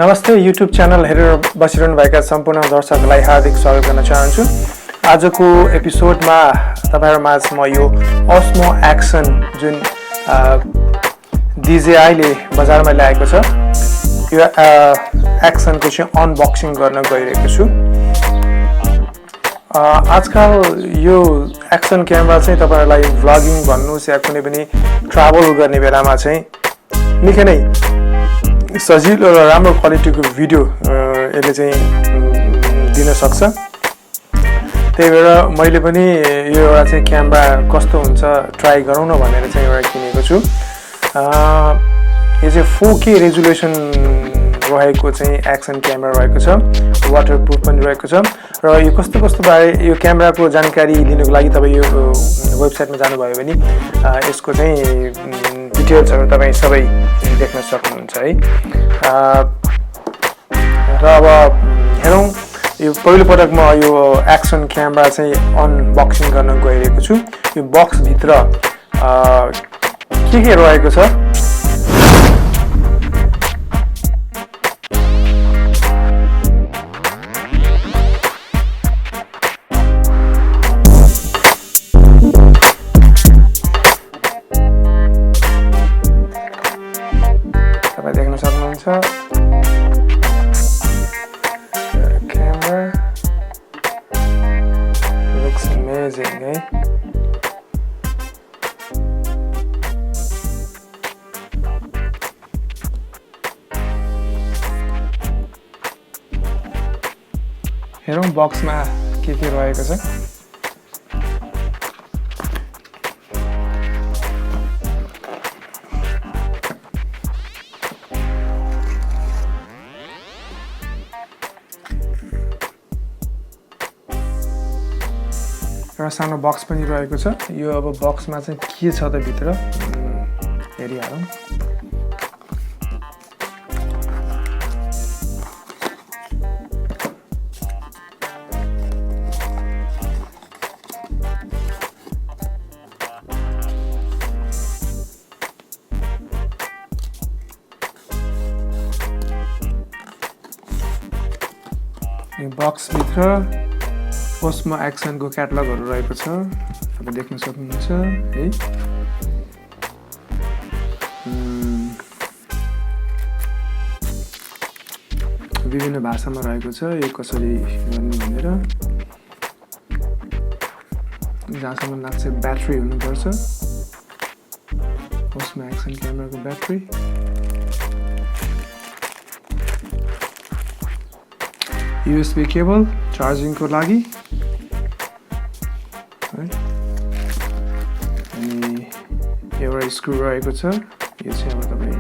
नमस्ते YouTube channel हेरेर बसिरहनु भएका सम्पूर्ण दर्शकलाई हार्दिक स्वागत गर्न चाहन्छु। आजको एपिसोडमा तपाईहरुमाझ म यो Osmo एक्सन जुन DJI ले बजारमा ल्याएको छ यो एक्सनको चाहिँ अनबक्सिङ गर्न गइरहेको छु। आजकल यो एक्सन क्यामेरा चाहिँ तपाईहरुलाई भ्लगिङ भन्नुस् या कुनै पनि ट्राभल गर्ने बेलामा चाहिँ निकै नै सजिलो र राम्रो क्वालिटीको भिडियो यसले चाहिँ दिन सक्छ। त्यही भएर मैले पनि यो एउटा चाहिँ क्यामेरा कस्तो हुन्छ ट्राई गरौँ न भनेर चाहिँ एउटा किनेको छु। यो चाहिँ 4K रेजोल्युसन रहेको चाहिँ एक्सन क्यामेरा रहेको छ, वाटरप्रुफ पनि रहेको छ र यो कस्तो बारे यो क्यामेराको जानकारी लिनको लागि तपाई यो वेबसाइटमा जानुभयो भने यसको चाहिँ डिटेल्सहरु तपाई सबै देख्न सक्नुहुन्छ है। र अब हेरौं यो पहिलो पटक म यो एक्सन क्यामेरा चाहिँ अनबक्सिङ गर्न गइरहेको छु। यो बक्स भित्र के रहेको छ देख्न सक्नुहुन्छ। Camera looks amazing, eh? हेरौं बक्समा के रहेको छ। एउटा सानो बक्स पनि रहेको छ। यो अब बक्समा चाहिँ के छ त भित्र हेरिहालौं। यो बक्स भित्र Osmo एक्सनको क्याटलगहरु रहेको छ, तपाईं देख्न सक्नुहुन्छ है। विभिन्न भाषामा रहेको छ यो कसरी गर्ने भनेर। जहाँसम्म लाग्छ ब्याट्री हुनुपर्छ, Osmo एक्सन क्यामेराको ब्याट्री। USB केबल चार्जिङको लागि अनि एउटा स्क्रु रहेको छ। यो चाहिँ अब तपाई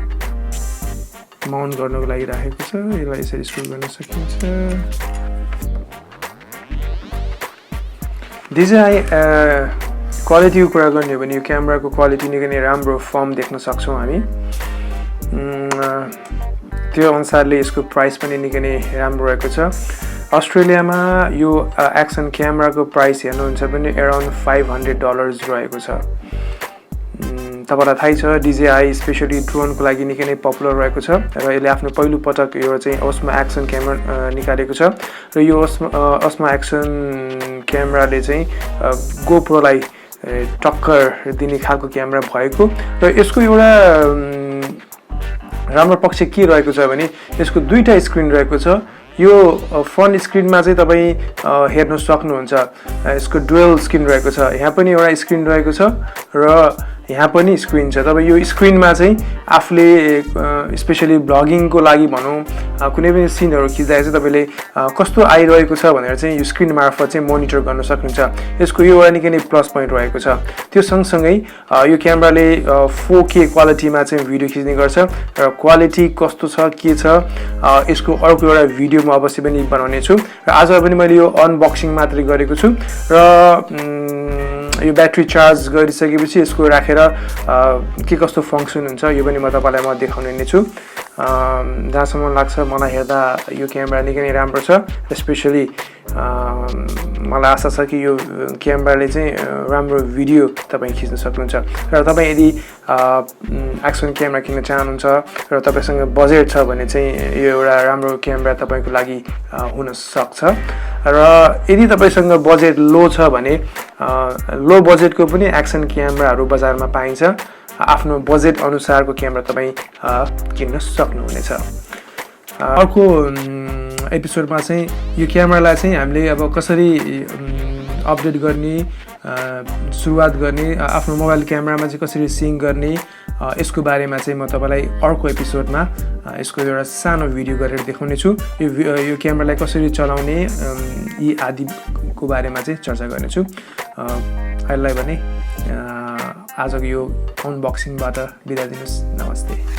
माउन्ट गर्नको लागि राखेको छ। यसलाई यसरी स्क्रु गर्न सकिन्छ। DJI क्वालिटीको कुरा गर्ने हो भने यो क्यामेराको क्वालिटी निकै नै राम्रो फर्म देख्न सक्छौं हामी। त्यो अनुसारले यसको प्राइस पनि निकै नै राम्रो रहेको छ। अस्ट्रेलियामा यो एक्सन क्यामेराको प्राइस हेर्नुहुन्छ भने अराउन्ड $500 रहेको छ। तपाईलाई थाहै छ DJI स्पेशली ड्रोनको लागि निकै नै पपुलर रहेको छ र यसले आफ्नो पहिलो पटक यो चाहिँ Osmo एक्सन क्यामेरा निकालेको छ र यो Osmo एक्सन क्यामेराले चाहिँ GoProलाई टक्कर दिने खालको क्यामेरा भएको र यसको एउटा राम्रो पक्ष के रहेको छ भने यसको दुईटा स्क्रिन रहेको छ। यो फ्रन्ट स्क्रिनमा चाहिँ तपाई हेर्न सक्नुहुन्छ यसको डुअल स्क्रिन रहेको छ। यहाँ पनि एउटा स्क्रिन रहेको छ र यहाँ पनि स्क्रिन छ। तपाई यो स्क्रिनमा चाहिँ आफूले स्पेशली ब्लगिङको लागि भनौं कुनै पनि सिनहरु खिच्दा चाहिँ तपाईले कस्तो आइरहेको छ भनेर चाहिँ यो स्क्रिन मार्फत चाहिँ मोनिटर गर्न सक्नुहुन्छ। यसको यो एउटा निकै नै प्लस पोइन्ट रहेको छ। त्यो सँगसँगै यो क्यामेराले 4K क्वालिटीमा चाहिँ भिडियो खिच्ने गर्छ र क्वालिटी कस्तो छ के छ यसको अर्को एउटा भिडियो म अवश्य पनि बनाउने छु र आज पनि मैले यो अनबक्सिङ मात्रै गरेको छु र यो ब्याट्री चार्ज गरिसकेपछि यसको राखेर के कस्तो फंक्सन हुन्छ यो पनि म तपाईलाई देखाउने नै छु। जहाँसम्म लाग्छ मलाई हेर्दा यो क्यामेरा निकै नै राम्रो छ स्पेसली मलाई आशा छ कि यो क्यामेराले चाहिँ राम्रो भिडियो तपाईँ खिच्न सक्नुहुन्छ र तपाईँ यदि एक्सन क्यामेरा किन्न चाहनुहुन्छ र तपाईसँग बजेट छ भने चाहिँ यो एउटा राम्रो क्यामेरा तपाईँको लागि हुन सक्छ र यदि तपाईसँग बजेट लो छ भने लो बजेटको पनि एक्सन क्यामेराहरू बजारमा पाइन्छ आफ्नो बजेट अनुसारको क्यामेरा तपाईँ किन्न सक्नुहुनेछ अर्को एपिसोडमा चाहिँ यो क्यामेरालाई चाहिँ हामीले अब कसरी अपडेट गर्ने सुरुवात गर्ने आफ्नो मोबाइल क्यामेरामा चाहिँ कसरी सिङ्क गर्ने यसको बारेमा चाहिँ म तपाईँलाई अर्को एपिसोडमा यसको एउटा सानो भिडियो गरेर देखाउने छु यो क्यामेरालाई कसरी चलाउने यी आदिको बारेमा चाहिँ चर्चा गर्नेछु अहिलेलाई भने आजको यो अनबक्सिङबाट बिदा दिनुहोस् नमस्ते